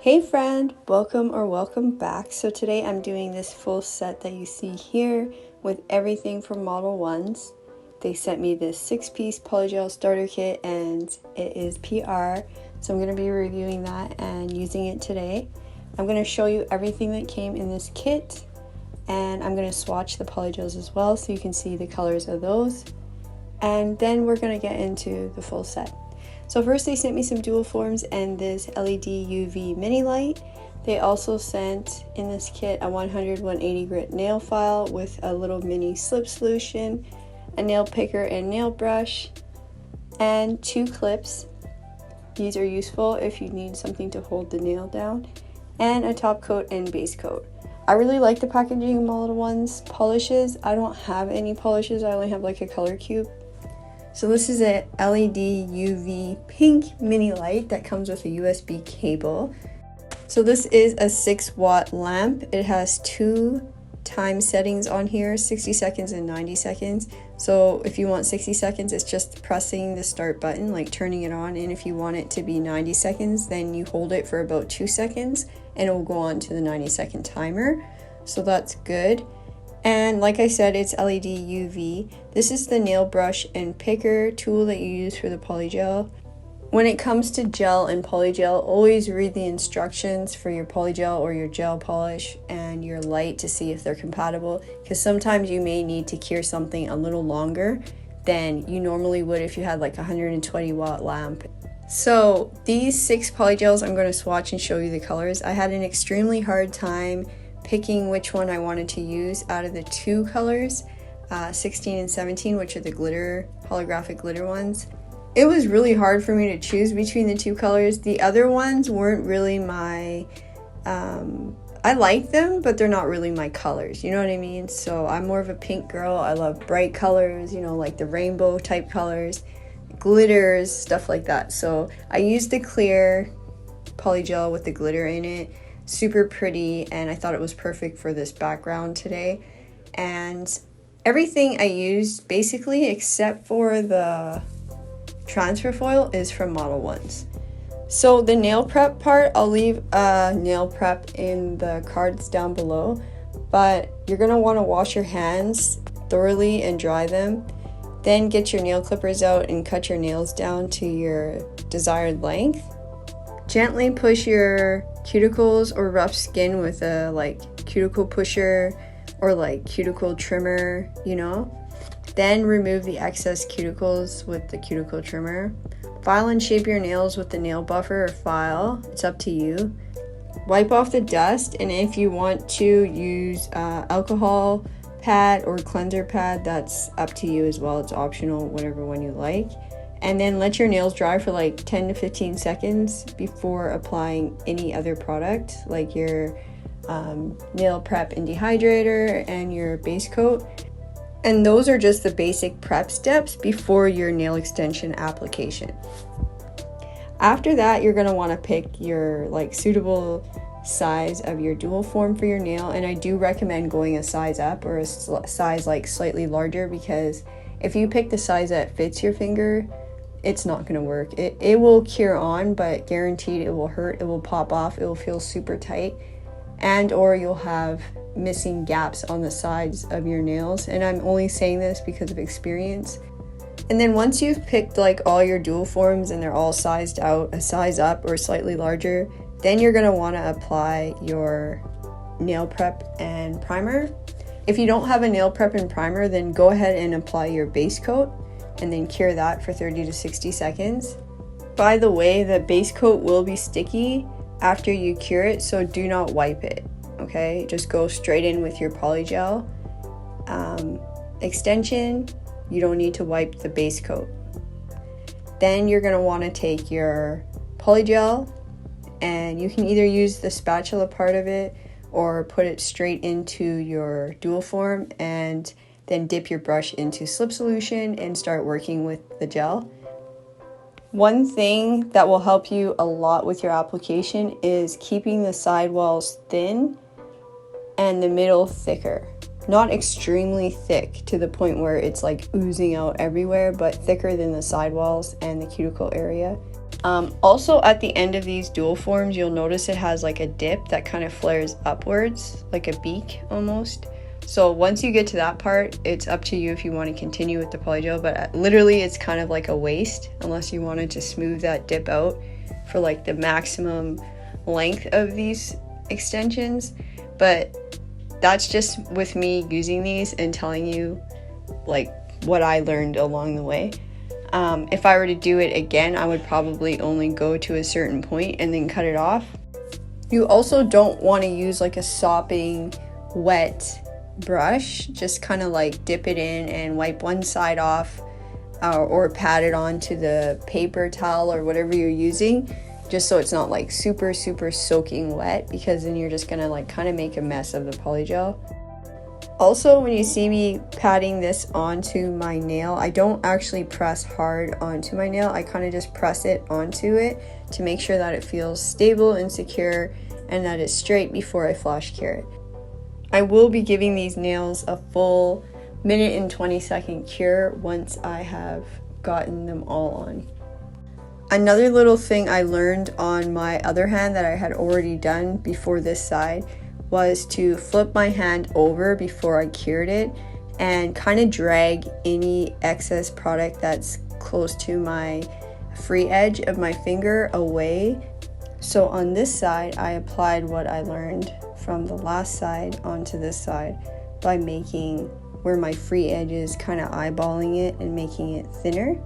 Hey friend, welcome back. So today I'm doing this full set that you see here with everything from Modelones. They sent me this 6-piece Polygel starter kit and it is PR. So I'm going to be reviewing that and using it today. I'm going to show you everything that came in this kit and I'm going to swatch the polygels as well so you can see the colors of those. And then we're going to get into the full set. So first they sent me some dual forms and this LED UV mini light. They also sent in this kit a 100-180 grit nail file with a little mini slip solution, a nail picker and nail brush, and 2 clips. These are useful if you need something to hold the nail down, and a top coat and base coat. I really like the packaging of Modelones polishes. I don't have any polishes, I only have like a color cube. So this is a LED UV pink mini light that comes with a USB cable. So this is a 6-watt lamp. It has 2 time settings on here, 60 seconds and 90 seconds. So if you want 60 seconds, it's just pressing the start button, like turning it on. And if you want it to be 90 seconds, then you hold it for about 2 seconds and it will go on to the 90-second timer. So that's good. And like I said, it's LED UV. This is the nail brush and picker tool that you use for the polygel. When it comes to gel and polygel, always read the instructions for your polygel or your gel polish and your light to see if they're compatible, because sometimes you may need to cure something a little longer than you normally would if you had like a 120-watt lamp. So these 6 polygels I'm going to swatch and show you the colors. I had an extremely hard time picking which one I wanted to use out of the 2 colors, 16 and 17, which are the glitter, holographic glitter ones. It was really hard for me to choose between the 2 colors. The other ones weren't really my, I like them, but they're not really my colors, you know what I mean? So I'm more of a pink girl. I love bright colors, you know, like the rainbow type colors, glitters, stuff like that. So I used the clear polygel with the glitter in it. Super pretty, and I thought it was perfect for this background today. And everything I used basically except for the transfer foil is from Modelones. So the nail prep part, I'll leave a nail prep in the cards down below, but you're going to want to wash your hands thoroughly and dry them. Then get your nail clippers out and cut your nails down to your desired length. Gently push your cuticles or rough skin with a cuticle pusher or like cuticle trimmer, you know. Then remove the excess cuticles with the cuticle trimmer. File and shape your nails with the nail buffer or file. It's up to you. Wipe off the dust, and if you want to use alcohol pad or cleanser pad, that's up to you as well. It's optional, whatever one you like. And then let your nails dry for like 10 to 15 seconds before applying any other product, like your nail prep and dehydrator and your base coat. And those are just the basic prep steps before your nail extension application. After that, you're going to want to pick your suitable size of your dual form for your nail, and I do recommend going a size up or a size slightly larger, because if you pick the size that fits your finger, it's not going to work. It will cure on, but guaranteed it will hurt, it will pop off, it will feel super tight, and or you'll have missing gaps on the sides of your nails. And I'm only saying this because of experience. And then once you've picked all your dual forms and they're all sized out, a size up or slightly larger, then you're going to want to apply your nail prep and primer. If you don't have a nail prep and primer, then go ahead and apply your base coat and then cure that for 30 to 60 seconds. By the way, the base coat will be sticky after you cure it, so do not wipe it, okay? Just go straight in with your polygel. Extension, you don't need to wipe the base coat. Then you're going to want to take your polygel, and you can either use the spatula part of it or put it straight into your dual form and then dip your brush into slip solution and start working with the gel. One thing that will help you a lot with your application is keeping the side walls thin and the middle thicker. Not extremely thick to the point where it's oozing out everywhere, but thicker than the side walls and the cuticle area. Also at the end of these dual forms, you'll notice it has like a dip that kind of flares upwards, like a beak almost. So once you get to that part, it's up to you if you want to continue with the polygel, but literally it's kind of like a waste unless you wanted to smooth that dip out for like the maximum length of these extensions. But that's just with me using these and telling you like what I learned along the way. If I were to do it again, I would probably only go to a certain point and then cut it off. You also don't want to use like a sopping wet brush. Just kind of like dip it in and wipe one side off, or pat it onto the paper towel or whatever you're using, just so it's not like super soaking wet, because then you're just gonna like kind of make a mess of the polygel. Also, when you see me patting this onto my nail, I don't actually press hard onto my nail. I kind of just press it onto it to make sure that it feels stable and secure and that it's straight before I flash cure it. I will be giving these nails a full 1 and 20-second cure once I have gotten them all on. Another little thing I learned on my other hand that I had already done before this side was to flip my hand over before I cured it and kind of drag any excess product that's close to my free edge of my finger away. So on this side, I applied what I learned from the last side onto this side by making where my free edge is, kind of eyeballing it and making it thinner.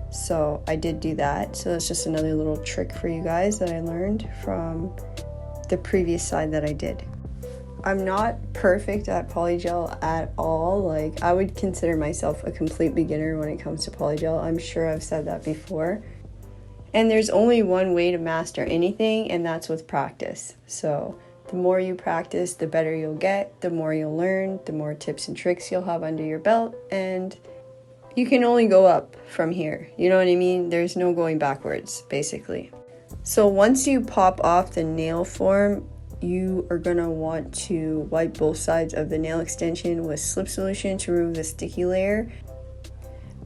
So I did do that. So that's just another little trick for you guys that I learned from the previous side that I did. I'm not perfect at polygel at all. Like, I would consider myself a complete beginner when it comes to polygel. I'm sure I've said that before. And there's only one way to master anything, and that's with practice. So the more you practice, the better you'll get, the more you'll learn, the more tips and tricks you'll have under your belt, and you can only go up from here. You know what I mean? There's no going backwards, basically. So once you pop off the nail form, you are going to want to wipe both sides of the nail extension with slip solution to remove the sticky layer.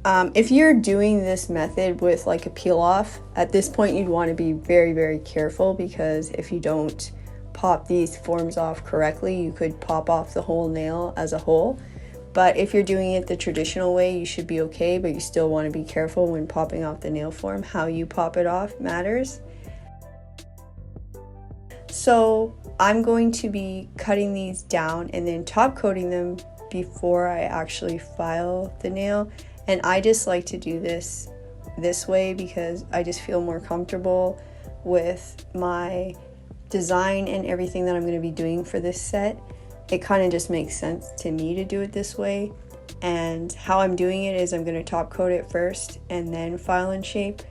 If you're doing this method with like a peel off, at this point you'd want to be very careful, because if you don't pop these forms off correctly, you could pop off the whole nail as a whole. But if you're doing it the traditional way, you should be okay, but you still want to be careful when popping off the nail form. How you pop it off matters. So I'm going to be cutting these down and then top coating them before I actually file the nail. And I just like to do this way because I just feel more comfortable with my design and everything that I'm going to be doing for this set. It kind of just makes sense to me to do it this way. And how I'm doing it is I'm going to top coat it first and then file and shape,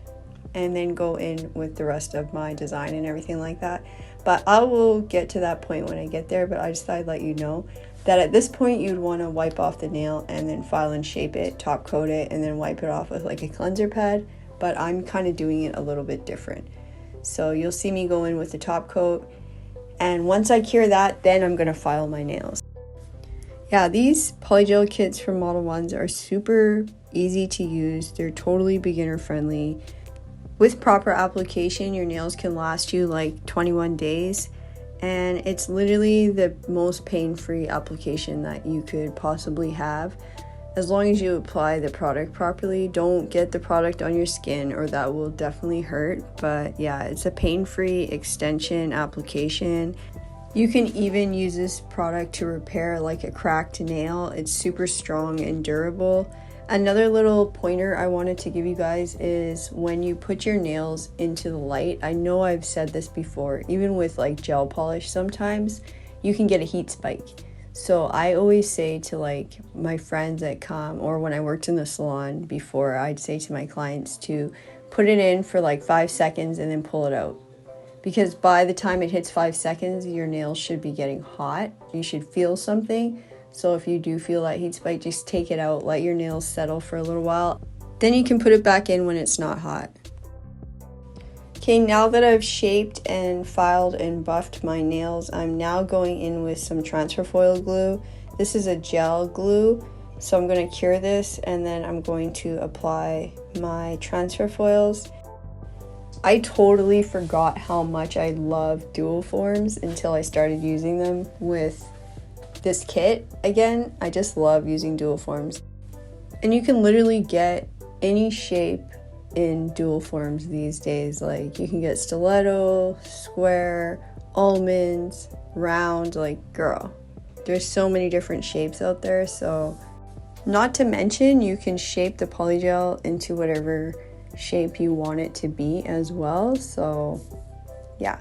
and then go in with the rest of my design and everything like that. But I will get to that point when I get there, but I just thought I'd let you know that at this point you'd want to wipe off the nail and then file and shape it, top coat it, and then wipe it off with like a cleanser pad. But I'm kind of doing it a little bit different. So you'll see me go in with the top coat, and once I cure that, then I'm going to file my nails. Yeah, these polygel kits from Modelones are super easy to use. They're totally beginner friendly. With proper application, your nails can last you like 21 days, and it's literally the most pain-free application that you could possibly have. As long as you apply the product properly, don't get the product on your skin or that will definitely hurt. But yeah, it's a pain-free extension application. You can even use this product to repair like a cracked nail. It's super strong and durable. Another little pointer I wanted to give you guys is when you put your nails into the light, I know I've said this before, even with like gel polish, sometimes you can get a heat spike. So I always say to like my friends that come, or when I worked in the salon before, I'd say to my clients to put it in for like 5 seconds and then pull it out. Because by the time it hits 5 seconds, your nails should be getting hot. You should feel something. So if you do feel that heat spike, just take it out, let your nails settle for a little while. Then you can put it back in when it's not hot. Okay, now that I've shaped and filed and buffed my nails, I'm now going in with some transfer foil glue. This is a gel glue, so I'm going to cure this and then I'm going to apply my transfer foils. I totally forgot how much I love dual forms until I started using them with this kit. Again, I just love using dual forms. And you can literally get any shape in dual forms these days. Like you can get stiletto, square, almonds, round, like girl. There's so many different shapes out there. So not to mention you can shape the polygel into whatever shape you want it to be as well. So yeah,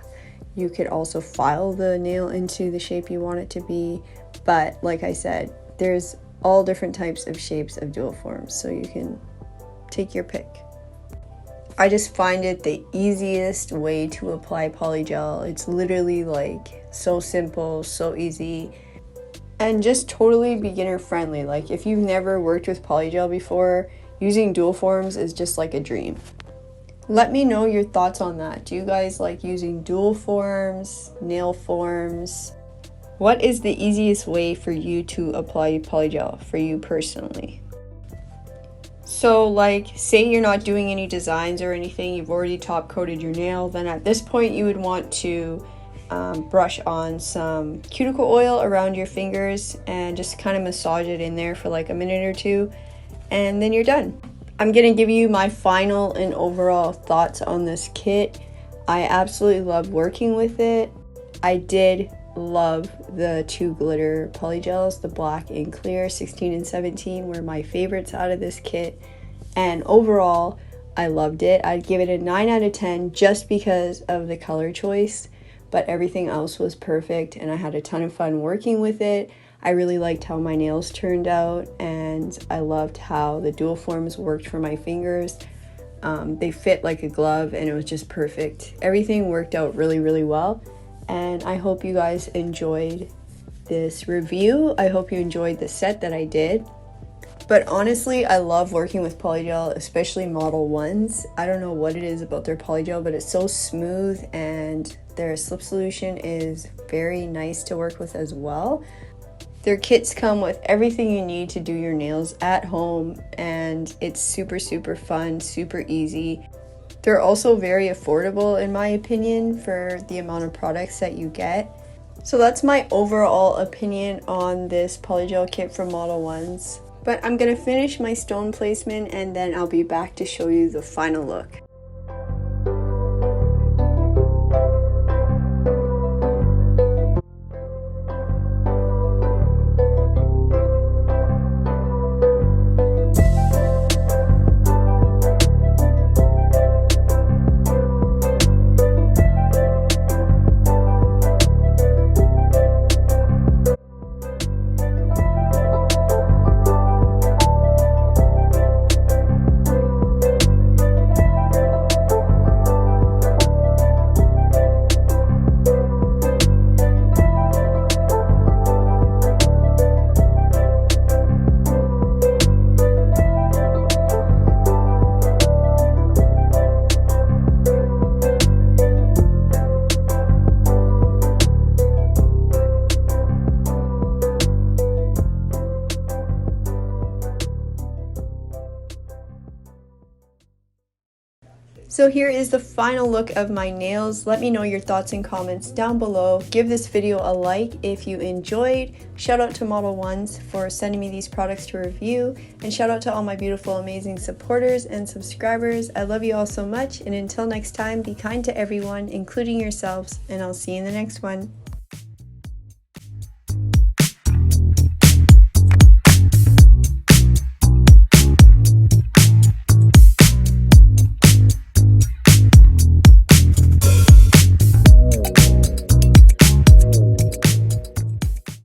you could also file the nail into the shape you want it to be. But like I said, there's all different types of shapes of dual forms, so you can take your pick. I just find it the easiest way to apply polygel. It's literally like so simple, so easy, and just totally beginner friendly. Like if you've never worked with polygel before, using dual forms is just like a dream. Let me know your thoughts on that. Do you guys like using dual forms, nail forms? What is the easiest way for you to apply polygel for you personally? So like, say you're not doing any designs or anything, you've already top coated your nail, then at this point you would want to brush on some cuticle oil around your fingers and just kind of massage it in there for like a minute or two, and then you're done. I'm gonna give you my final and overall thoughts on this kit. I absolutely love working with it. I did love the two glitter polygels, the black and clear 16 and 17 were my favorites out of this kit, and overall I loved it. I'd give it a 9 out of 10 just because of the color choice, but everything else was perfect and I had a ton of fun working with it. I really liked how my nails turned out, and I loved how the dual forms worked for my fingers. They fit like a glove and it was just perfect. Everything worked out really, really well. And I hope you guys enjoyed this review. I hope you enjoyed the set that I did. But honestly, I love working with polygel, especially Model 1s. I don't know what it is about their polygel, but it's so smooth and their slip solution is very nice to work with as well. Their kits come with everything you need to do your nails at home, and it's super, super fun, super easy. They're also very affordable in my opinion for the amount of products that you get. So that's my overall opinion on this polygel kit from Model 1s. But I'm gonna finish my stone placement and then I'll be back to show you the final look. So here is the final look of my nails. Let me know your thoughts and comments down below. Give this video a like if you enjoyed. Shout out to Model 1s for sending me these products to review. And shout out to all my beautiful, amazing supporters and subscribers. I love you all so much. And until next time, be kind to everyone, including yourselves. And I'll see you in the next one.